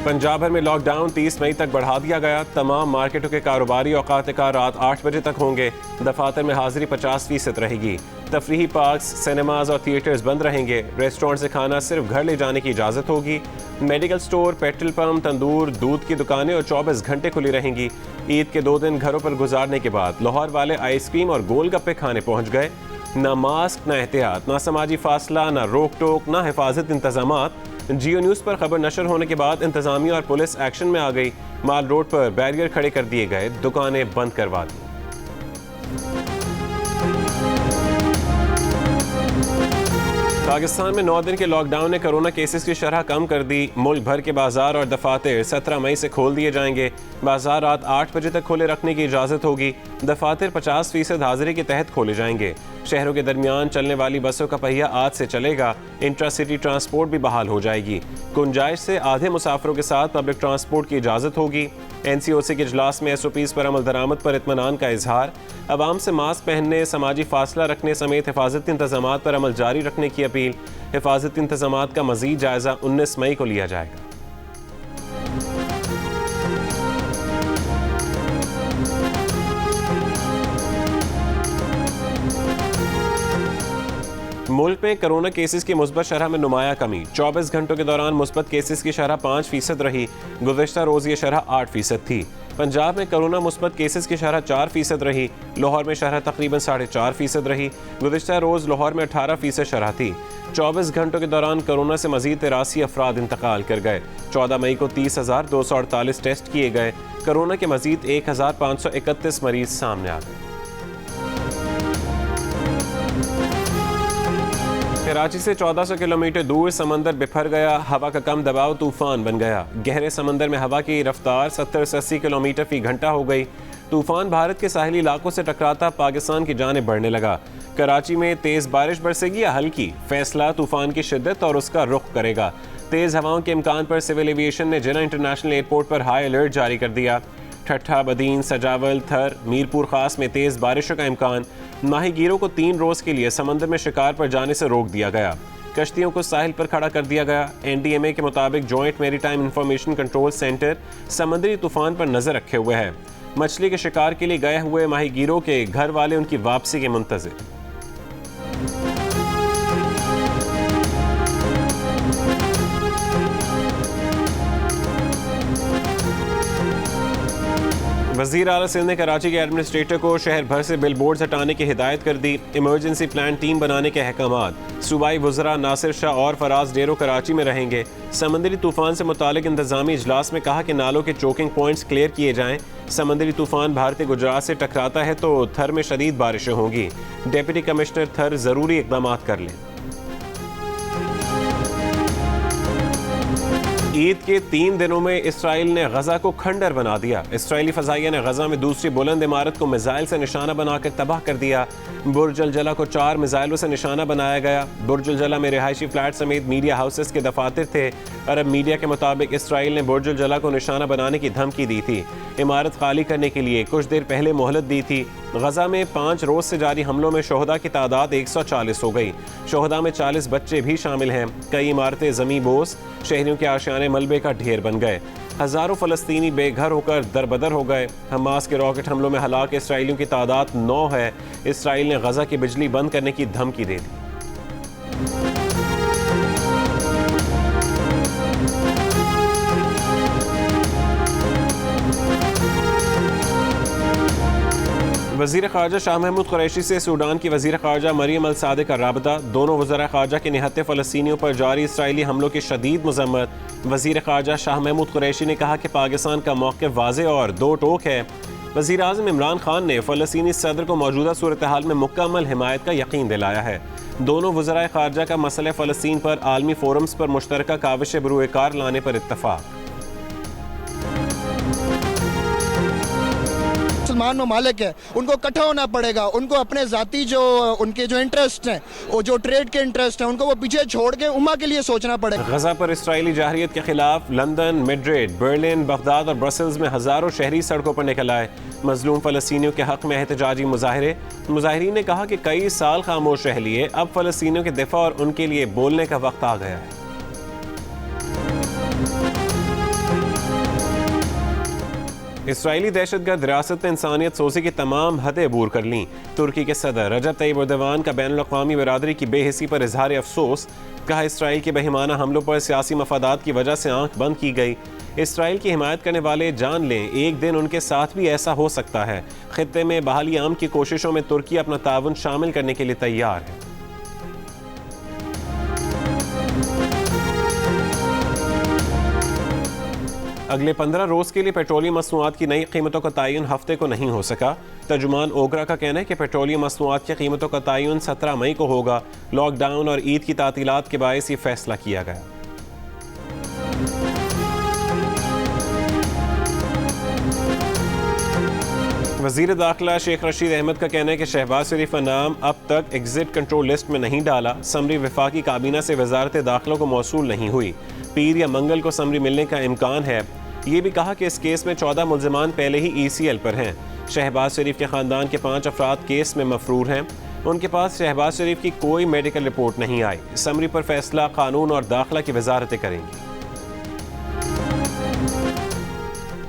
पंजाब भर में लॉकडाउन 30 मई तक बढ़ा दिया गया। तमाम मार्केटों के कारोबारी औकात कार रात 8 बजे तक होंगे। दफातर में हाजिरी 50% रहेगी। तफरीही पार्क्स, सिनेमाज और थिएटर्स बंद रहेंगे। रेस्टोरेंट से खाना सिर्फ घर ले जाने की इजाज़त होगी। मेडिकल स्टोर, पेट्रोल पंप, तंदूर, दूध की दुकानें और 24 घंटे खुली रहेंगी। ईद के 2 दिन घरों पर गुजारने के बाद लाहौर वाले आइसक्रीम और गोलगप्पे खाने पहुँच गए। ना मास्क, ना एहतियात, ना समाजी फासला, ना रोक टोक, ना हिफाजत इंतजामात। जियो न्यूज़ पर खबर नशर होने के बाद इंतजामिया और पुलिस एक्शन में आ गई। माल रोड पर बैरियर खड़े कर दिए गए, दुकानें बंद करवा दी। पाकिस्तान में 9 दिन के लॉकडाउन ने कोरोना केसेस की शरह कम कर दी। मुल्क भर के बाजार और दफातर 17 मई से खोल दिए जाएंगे। बाजार रात 8 बजे तक खुले रखने की इजाज़त होगी। दफातर 50% हाजिरी के तहत खोले जाएंगे। शहरों के दरमियान चलने वाली बसों का पहिया आज से चलेगा। इंट्रा सिटी ट्रांसपोर्ट भी बहाल हो जाएगी। गुंजाइश से आधे मुसाफिरों के साथ पब्लिक ट्रांसपोर्ट की इजाज़त होगी। NCOC के इजलास में SOPs पर अमल दरामद पर इत्मीनान का इजहार। अवाम से मास्क पहनने, समाजी फासला रखने समेत हिफाजती इंतजामात पर अमल जारी रखने की अपील। हिफाजती इंतजामात का मजीद जायजा 19 मई को लिया जाएगा। मुल्क में कोरोना केसेस की मुस्बत शरह में नुमाया कमी। 24 घंटों के दौरान मुस्बत केसेस की शरह 5% रही। गुज़श्ता रोज़ ये शरह 8% थी। पंजाब में कोरोना मुस्बत केसेस की शरह 4% रही। लाहौर में शरह तकरीबन 4.5% रही। गुज़श्ता रोज़ लाहौर में 18% शरह थी। 24 घंटों के दौरान कोरोना से मजीद 83 अफराद इंतकाल कर गए। 14 मई को 30,248 टेस्ट किए गए। कोरोना के मजीद 1,531 मरीज सामने आ गए। कराची से 1400 किलोमीटर दूर समंदर बिफर गया। हवा का कम दबाव तूफान बन गया। गहरे समंदर में हवा की रफ्तार 70 से 80 किलोमीटर फी घंटा हो गई। तूफान भारत के साहिली इलाकों से टकराता पाकिस्तान की जानिब बढ़ने लगा। कराची में तेज़ बारिश बरसेगी या हल्की, फैसला तूफान की शिद्दत और उसका रुख करेगा। तेज़ हवाओं के इम्कान पर सिविल एविएशन ने जिन्ना इंटरनेशनल एयरपोर्ट पर हाई अलर्ट जारी कर दिया। ठट्ठा, बदीन, सजावल, थर, मीरपुर खास में तेज़ बारिशों का इम्कान। माहीगीरों को 3 रोज़ के लिए समंदर में शिकार पर जाने से रोक दिया गया। कश्तियों को साहिल पर खड़ा कर दिया गया। NDMA के मुताबिक joint maritime information control centre समंदरी तूफान पर नजर रखे हुए है। मछली के शिकार के लिए गए हुए माहीगीरों के घर वाले उनकी वापसी के मुंतज़िर। वज़ीर आला सिंध ने कराची के एडमिनिस्ट्रेटर को शहर भर से बिलबोर्ड्स हटाने की हिदायत कर दी। इमरजेंसी प्लान टीम बनाने के अहकामात। सूबाई वज़रा नासिर शाह और फराज डेरो कराची में रहेंगे। समंदरी तूफान से मुतालिक इंतजामी इजलास में कहा कि नालों के चोकिंग पॉइंट्स क्लियर किए जाएं। समंदरी तूफान भारतीय गुजरात से टकराता है तो थर में शदीद बारिशें होंगी। डिप्टी कमिश्नर थर ज़रूरी इक़दाम कर लें। ईद के 3 दिनों में इसराइल ने गजा को खंडर बना दिया। इसराइली फजाइया ने गजा में दूसरी बुलंद इमारत को मिसाइल से निशाना बनाकर तबाह कर दिया। बुर्ज अल जला को 4 मिसाइलों से निशाना बनाया गया। बुर्ज अल जला में रिहायशी फ्लैट समेत मीडिया हाउसेस के दफातर थे। अरब मीडिया के मुताबिक इसराइल ने बुर्ज अल जला को निशाना बनाने की धमकी दी थी। इमारत खाली करने के लिए कुछ देर पहले मोहलत दी थी। गजा में 5 रोज से जारी हमलों में शोहदा की तादाद 140 हो गई। शोहदा में 40 बच्चे भी शामिल हैं। कई इमारतें ज़मी बोस, शहरियों के आशियाने मलबे का ढेर बन गए। हज़ारों फ़लस्तीनी बेघर होकर दरबदर हो गए। हमास के रॉकेट हमलों में हलाक इसराइलियों की तादाद 9 है। इसराइल ने गजा की बिजली बंद करने की धमकी दे दी। वज़ीर ख़ारजा शाह महमूद कुरैशी से सूडान की वज़ीर ख़ारजा मरियम अल सादिक का राबता। दोनों वज़रा ख़ारजा के निहत्ते फ़लस्तीनियों पर जारी इसराइली हमलों की शदीद मज़म्मत। वज़ीर ख़ारजा शाह महमूद कुरैशी ने कहा कि पाकिस्तान का मौक़िफ़ वाज़ेह और दो टोक है। वज़ीर आज़म इमरान खान ने फ़लस्तीनी सदर को मौजूदा सूरत हाल में मुकम्मल हिमायत का यकीन दिलाया है। दोनों वज़राए ख़ारजा का मसला फ़लस्तीन पर आलमी फोरम्स पर मुश्तरका काविश बरूए कार लाने पर इत्तफ़ाक़। मुसलमान ममालिक है, उनको इकट्ठा होना पड़ेगा। उनको अपने ज़ाती जो उनके जो इंटरेस्ट हैं, वो जो ट्रेड के इंटरेस्ट हैं, उनको वो पीछे छोड़ के उम्मा के लिए सोचना पड़ेगा। गजा पर इसराइली जाहिरियत के खिलाफ लंदन, मैड्रिड, बर्लिन, बगदाद और ब्रसल्स में हज़ारों शहरी सड़कों पर निकल आए। मजलूम फ़लस्तीनियों के हक़ में एहतजाजी मुजाहिरे। मुजाहिरीन ने कहा कि कई साल खामोश रह लिए, अब फ़लस्तीनियों के दिफा और उनके लिए बोलने का वक्त आ गया है। इसराइली दहशतगर्द रियासत ने इंसानियत सोजी की तमाम हदें अबूर कर लीं। तुर्की के सदर रजब तैयब एर्दोगान का बैनुल-अक़वामी बिरादरी की बेहिसी पर इजहार अफसोस। कहा, इसराइल के बेईमाना हमलों पर सियासी मफादात की वजह से आंख बंद की गई। इसराइल की हिमायत करने वाले जान लें, एक दिन उनके साथ भी ऐसा हो सकता है। खित्ते में बहाली आम की कोशिशों में तुर्की अपना ताउन शामिल करने के लिए तैयार है। अगले 15 रोज के लिए पेट्रोलियम मसनूआत की नई कीमतों का तयन हफ्ते को नहीं हो सका। तर्जुमान ओगरा का कहना है कि पेट्रोलियम मसनूआत की कीमतों का तयन 17 मई को होगा। लॉकडाउन और ईद की तातीलात के बायस ये फैसला किया गया। वजीर दाखिला शेख रशीद अहमद का कहना है कि शहबाज शरीफ का नाम अब तक एग्जिट कंट्रोल लिस्ट में नहीं डाला। समरी वफाकी काबीना से वजारत दाखिला को मौसूल नहीं हुई। पीर या मंगल को समरी मिलने का इम्कान है। ये भी कहा कि इस केस में 14 मुल्जिमान पहले ही ECL पर हैं। शहबाज शरीफ के ख़ानदान के 5 अफराद केस में मफरूर हैं। उनके पास शहबाज शरीफ की कोई मेडिकल रिपोर्ट नहीं आई। समरी पर फैसला कानून और दाखिला की वजारतें करेंगी।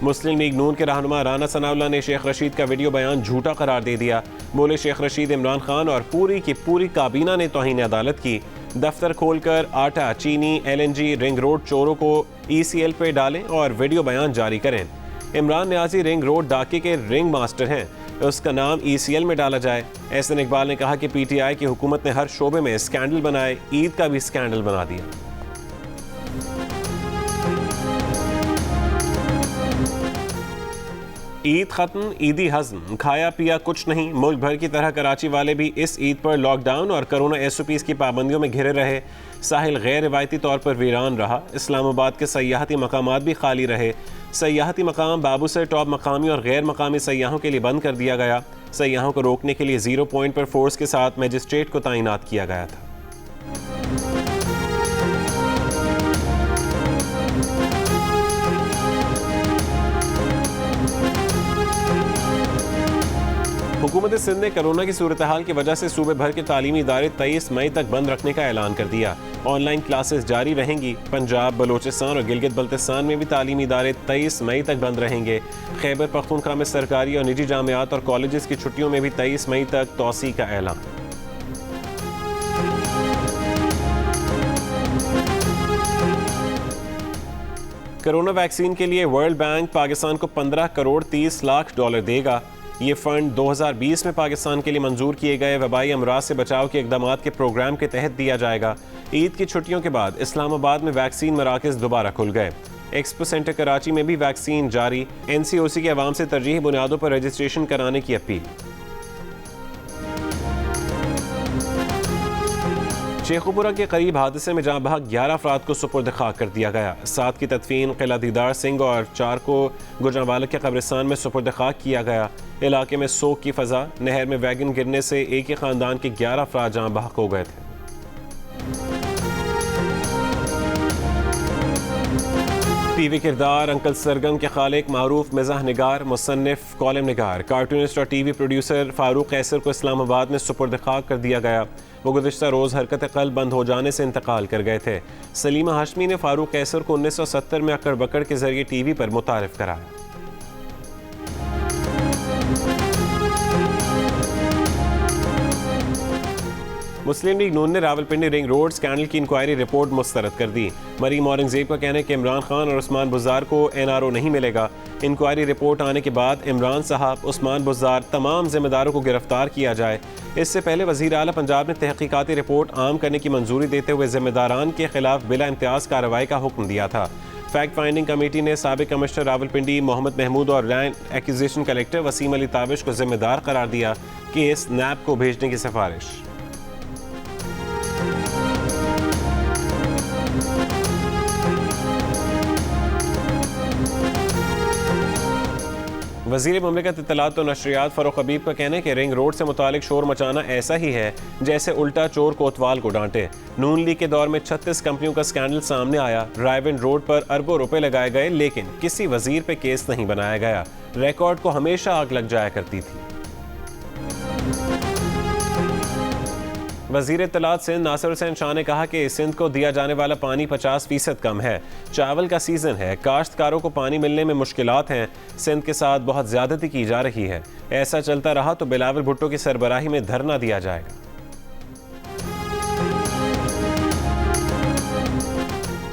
मुस्लिम लीग नून के रहनुमा राना सनाउल्लाह ने शेख रशीद का वीडियो बयान झूठा करार दे दिया। बोले, शेख रशीद, इमरान खान और पूरी की पूरी काबीना ने तौहीन अदालत की। दफ्तर खोलकर आटा, चीनी, LNG, रिंग रोड चोरों को ECL पे डालें और वीडियो बयान जारी करें। इमरान न्याजी रिंग रोड डाके के रिंग मास्टर हैं, उसका नाम ECL में डाला जाए। एहसन इकबाल ने कहा कि PTI की हुकूमत ने हर शोबे में स्कैंडल बनाए, ईद का भी स्कैंडल बना दिया। ईद खत्म, ईदी हज़म, खाया पिया कुछ नहीं। मुल्क भर की तरह कराची वाले भी इस ईद पर लॉकडाउन और कोरोना SOPs की पाबंदियों में घिरे रहे। साहिल गैर रिवायती तौर पर वीरान रहा। इस्लामाबाद के सयाहती मकामात भी खाली रहे। सयाहती मकाम बाबूसर टॉप मकामी और गैर मकामी सयाहों के लिए बंद कर दिया गया। सयाहों को रोकने के लिए 0 पॉइंट पर फोर्स के साथ मजिस्ट्रेट को तैनात किया गया था। हुकूमत सिंध ने कोरोना की सूरत हाल की वजह से सूबे भर के तालीमी इदारे 23 मई तक बंद रखने का ऐलान कर दिया। ऑनलाइन क्लासेस जारी रहेंगी। पंजाब, बलोचिस्तान और गिलगित बल्तिस्तान में भी तालीमी इदारे 23 मई तक बंद रहेंगे। खैबर पख्तूनख्वा में सरकारी और निजी जामियात और कॉलेजेस की छुट्टियों में भी 23 मई तक तौसी का ऐलान। कोरोना वैक्सीन के लिए वर्ल्ड बैंक पाकिस्तान को 15 करोड़ 30 लाख डॉलर देगा। ये फंड 2020 में पाकिस्तान के लिए मंजूर किए गए वबाई अमराज से बचाव के इकदाम के प्रोग्राम के तहत दिया जाएगा। ईद की छुट्टियों के बाद इस्लामाबाद में वैक्सीन मराकज़ दोबारा खुल गए। एक्सपो सेंटर कराची में भी वैक्सीन जारी। NCOC के अवाम से तरजीही बुनियादों पर रजिस्ट्रेशन कराने की अपील। शेखुपुरा के करीब हादसे में जहाँ बहक 11 अफराद को सुपुर्द खाक कर दिया गया। 7 की तदफीन किला दीदार सिंह और 4 को गुजरांवाला के कब्रिस्तान में सुपुर्द खाक किया गया। इलाके में सोग की फजा। नहर में वैगन गिरने से एक ही खानदान के 11 अफराद जहाँ बहक हो गए थे। टीवी किरदार अंकल सरगम के खालिक, मारूफ मिजाह निगार, मुसन्निफ, कॉलम निगार, कार्टूनिस्ट और TV प्रोड्यूसर फारूक कैसर को इस्लामाबाद में सुपुर्द खाक कर दिया गया। वो गुज़िश्ता रोज़ हरकत क़ल्ब बंद हो जाने से इंतकाल कर गए थे। सलीमा हाशमी ने फारूक कैसर को 1970 में अक्कड़ बकड़ के जरिए TV पर मुतारिफ कराया। मुस्लिम लीग नून ने रावलपिंडी रिंग रोड स्कैंडल की इंक्वायरी रिपोर्ट मुस्तरद कर दी। मरीम औरंगजेब का कहना है कि इमरान खान और उस्मान बुज़दार को NRO नहीं मिलेगा। इंक्वायरी रिपोर्ट आने के बाद इमरान साहब, उस्मान बुज़दार, तमाम जिम्मेदारों को गिरफ्तार किया जाए। इससे पहले वज़ीर आला पंजाब ने तहकीकाती रिपोर्ट आम करने की मंजूरी देते हुए जिम्मेदारान के खिलाफ बिला इम्तियाज़ कार्रवाई का हुक्म दिया था। फैक्ट फाइंडिंग कमेटी ने साबिक कमिश्नर रावलपिंडी मोहम्मद महमूद और land acquisition collector Waseem Ali Tabish को जिम्मेदार करार दिया। केस NAB को भेजने की सिफारिश। वज़ीर ममलिकत इत्तलात और नशरियात फ़ारूक हबीब का कहना है कि रिंग रोड से मुतालिक शोर मचाना ऐसा ही है जैसे उल्टा चोर कोतवाल को डांटे। नून लीग के दौर में 36 कंपनियों का स्कैंडल सामने आया। रायविंड रोड पर अरबों रुपए लगाए गए, लेकिन किसी वजीर पे केस नहीं बनाया गया। रिकॉर्ड को हमेशा आग लग जाया करती थी। वज़ीर इत्तलात सिंध नासिर हुसैन शाह ने कहा कि सिंध को दिया जाने वाला पानी 50% कम है। चावल का सीज़न है, काश्तकारों को पानी मिलने में मुश्किलात हैं। सिंध के साथ बहुत ज़्यादती की जा रही है। ऐसा चलता रहा तो बिलावल भुट्टो की सरबराही में धरना दिया जाएगा।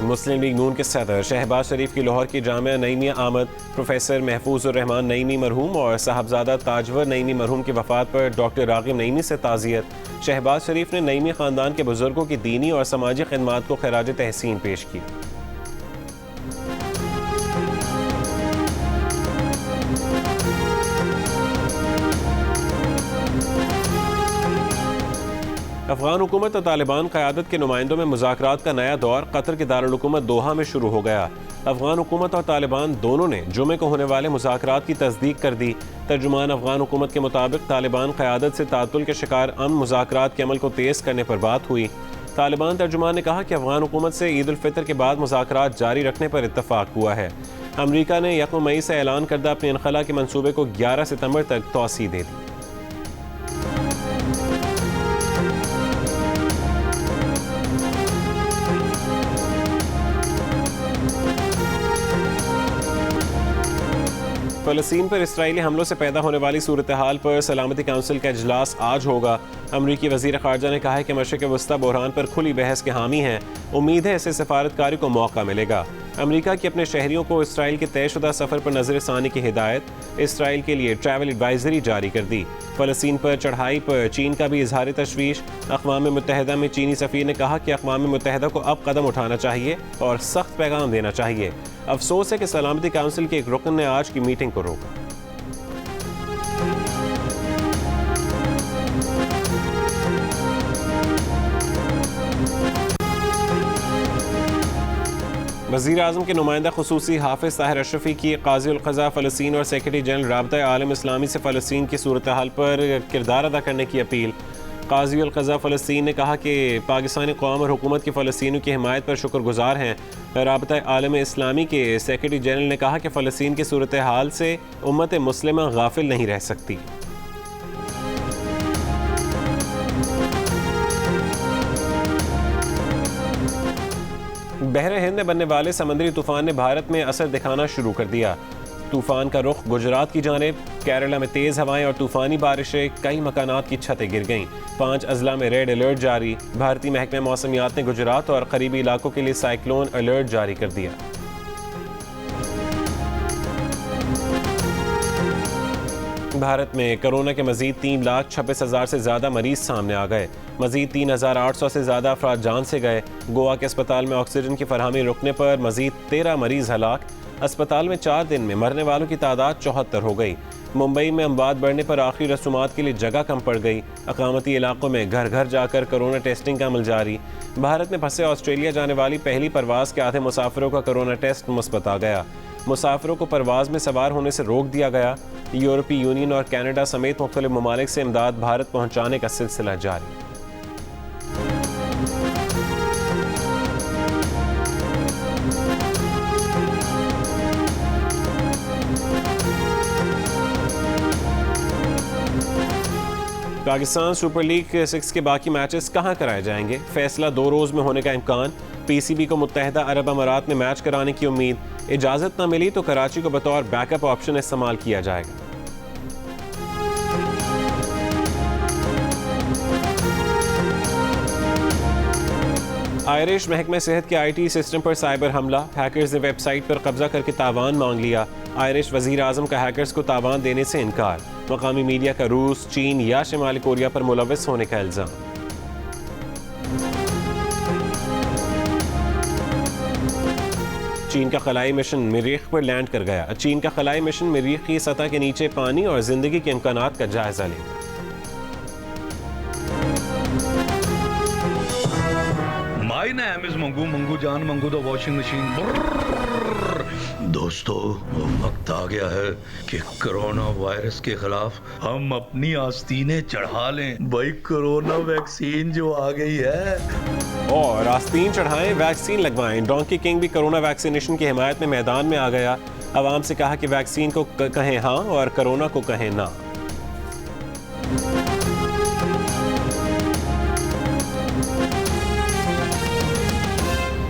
मुस्लिम लीग नून के सदर शहबाज शरीफ की लाहौर की जामिया नईमिया आमद, प्रोफेसर महफूजुर रहमान नईमी मरहूम और साहबजादा ताजवर नईमी मरहूम की वफ़ात पर डॉक्टर रागिब नईमी से ताज़ियत। शहबाज शरीफ ने नईमी ख़ानदान के बुजुर्गों की दीनी और समाजी खिदमात को खराज तहसीन पेश की। अफगान हुकूमत और तालिबान क़यादत के नुमाइंदों में मुज़ाकरात का नया दौर कतर के दारुल हुकूमत दोहा में शुरू हो गया। अफगान हुकूमत और तालिबान दोनों ने जुमे को होने वाले मुज़ाकरात की तस्दीक कर दी। तर्जुमान अफगान हुकूमत के मुताबिक तालिबान क़यादत से तातुल के शिकार अमन मुज़ाकरात के अमल को तेज़ करने पर बात हुई। तालिबान तर्जुमान ने कहा कि अफगान हुकूमत से ईद उल फितर के बाद मुज़ाकरात जारी रखने पर इत्तफाक हुआ है। अमरीका ने 1 मई से ऐलान करदा अपने इनखला के मनसूबे को 11 सितंबर तक तौसी दे दी। फ़लस्तीन पर इसराइली हमलों से पैदा होने वाली सूरत हाल पर सलामती काउंसिल का इजलास आज होगा। अमरीकी वज़ीर ख़ारजा ने कहा है कि मशरिक़ वस्ता बहरान पर खुली बहस के हामी हैं। उम्मीद है इससे सफारतकारी को मौका मिलेगा। अमरीका की अपने शहरियों को इसराइल के तयशुदा सफ़र पर नजर षानी की हिदायत। इसराइल के लिए ट्रैवल एडवाइजरी जारी कर दी। फ़लस्तीन पर चढ़ाई पर चीन का भी इजहार तशवीश। अक़वाम मुत्तहिदा में चीनी सफ़ीर ने कहा कि अक़वाम मुत्तहिदा को अब कदम उठाना चाहिए और सख्त पैगाम देना चाहिए। अफसोस है कि सलामती काउंसिल के एक रुकन ने आज की मीटिंग को रोका। वज़ीर आज़म के नुमाइंदा ख़ुसूसी हाफिज़ ताहिर अशरफी की क़ाज़ी उल क़ज़ा फ़लस्तीन और सेक्रेटरी जनरल राबता आलम इस्लामी से फ़लस्तीन की सूरत हाल पर किरदार अदा करने की अपील। क़ाज़ी उल क़ज़ा फ़लस्तीन ने कहा कि पाकिस्तानी कौम और हुकूमत की फ़लस्तीनियों की हिमायत पर शुक्रगुजार हैं। राबता आलम इस्लामी के सेक्रेटरी जनरल ने कहा कि फ़लस्तीन की सूरत हाल से उम्मत मुस्लिमा गाफिल नहीं रह सकती। बहरे हिंद में बनने वाले समंदरी तूफान ने भारत में असर दिखाना शुरू कर दिया। तूफान का रुख गुजरात की जानिब, केरला में तेज़ हवाएं और तूफानी बारिशें, कई मकानात की छतें गिर गईं। 5 अजला में रेड अलर्ट जारी। भारतीय महकमे मौसमियात ने गुजरात और करीबी इलाकों के लिए साइक्लोन अलर्ट जारी कर दिया। भारत में कोरोना के मजीद 3,26,000 से ज़्यादा मरीज सामने आ गए। मजीद 3,800 से ज़्यादा अफराद जान से गए। गोवा के अस्पताल में ऑक्सीजन की फरहमी रुकने पर मजीद 13 मरीज हलाक। अस्पताल में 4 दिन में मरने वालों की तादाद 74 हो गई। मुंबई में अमवात बढ़ने पर आखिरी रसूमात के लिए जगह कम पड़ गई। अकामती इलाकों में घर घर जाकर कोरोना टेस्टिंग का अमल जारी। भारत में फंसे ऑस्ट्रेलिया जाने वाली पहली परवाज़ के आधे मुसाफिरों का कोरोना टेस्ट मुस्बत आ गया। मुसाफिरों को परवाज़ में सवार होने से रोक दिया गया। यूरोपीय यूनियन और कनाडा समेत मुख्तलिफ ममालिक से इमदाद भारत पहुँचाने का सिलसिला जारी। पाकिस्तान सुपर लीग 6 के बाकी मैचेस कहां कराए जाएंगे? फैसला 2 रोज में होने का इम्कान। पीसीबी को मुत्तहिदा अरब अमारात में मैच कराने की उम्मीद। इजाजत न मिली तो कराची को बतौर बैकअप ऑप्शन इस्तेमाल किया जाएगा। आयरिश महकमे सेहत के IT सिस्टम पर साइबर हमला। हैकर्स ने वेबसाइट पर कब्जा करके तावान मांग लिया। आयरिश वजीर आजम का हैकर्स को तावान देने से इनकार। मकामी मीडिया का रूस, चीन या शिमाली कोरिया पर मुलविस होने का इल्जाम। चीन का खलाई मिशन मरीख पर लैंड कर गया। चीन का खलाई मिशन मरीख की सतह के नीचे पानी और जिंदगी के इम्कानात का जायजा लेगा। My name is Mangu Mangu जान मंगू द वॉशिंग मशीन। दोस्तों वक्त आ गया है कि कोरोना वायरस के खिलाफ हम अपनी आस्तीनें चढ़ा लें। भाई कोरोना वैक्सीन जो आ गई है और आस्तीन चढ़ाएं, वैक्सीन लगवाएं। डोंकी किंग भी कोरोना वैक्सीनेशन की हिमायत में मैदान में आ गया। आवाम से कहा कि वैक्सीन को कहें हाँ और कोरोना को कहें ना।